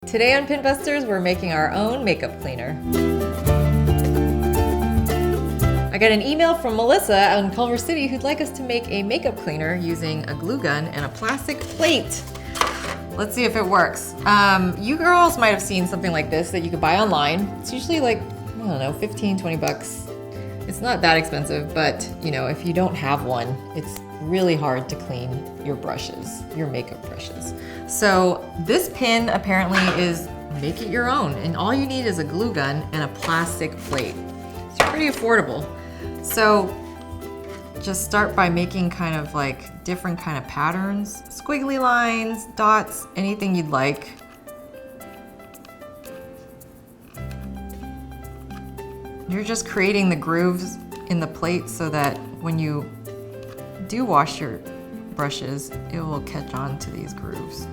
Today on Pinbusters, we're making our own makeup cleaner. I got an email from Melissa in Culver City who'd like us to make a makeup cleaner using a glue gun and a plastic plate. Let's see if it works. You girls might have seen something like this that you could buy online. It's usually like, I don't know, 15, 20 bucks. It's not that expensive, but you know, if you don't have one, it's really hard to clean your brushes, your makeup brushes. So this pin apparently is make it your own, and all you need is a glue gun and a plastic plate. It's pretty affordable. So just start by making kind of like different kind of patterns, squiggly lines, dots, anything you'd like. You're just creating the grooves in the plate so that when you do wash your brushes, it will catch on to these grooves.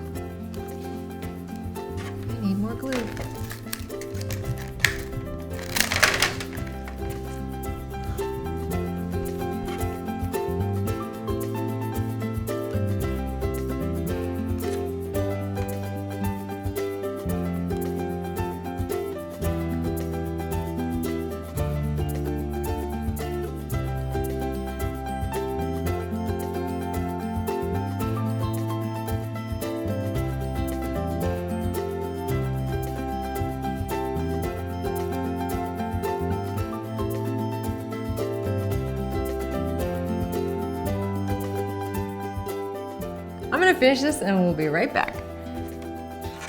I need more glue. I'm gonna finish this and we'll be right back.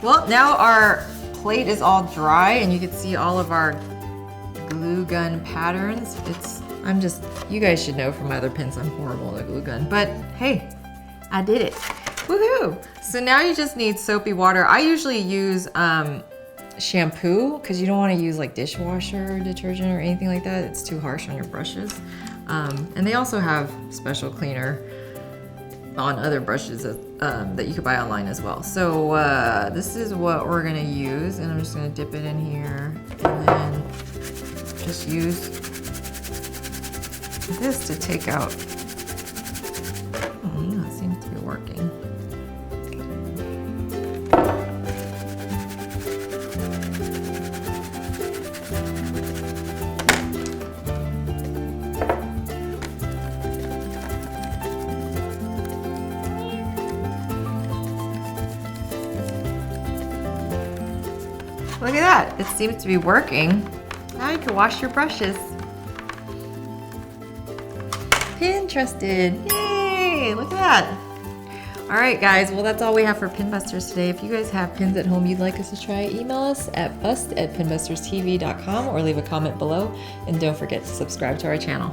Well, now our plate is all dry and you can see all of our glue gun patterns. You guys should know from my other pins I'm horrible at a glue gun, but hey, I did it. Woohoo! So now you just need soapy water. I usually use shampoo because you don't want to use like dishwasher detergent or anything like that. It's too harsh on your brushes. And they also have special cleaner on other brushes that you could buy online as well. So this is what we're gonna use, and I'm just gonna dip it in here and then just use this to take out. That seems to be working. Look at that, it seems to be working. Now you can wash your brushes. Pinterusted, yay, look at that. All right guys, well that's all we have for Pinbusters today. If you guys have pins at home you'd like us to try, email us at bust@pinbusterstv.com or leave a comment below. And don't forget to subscribe to our channel.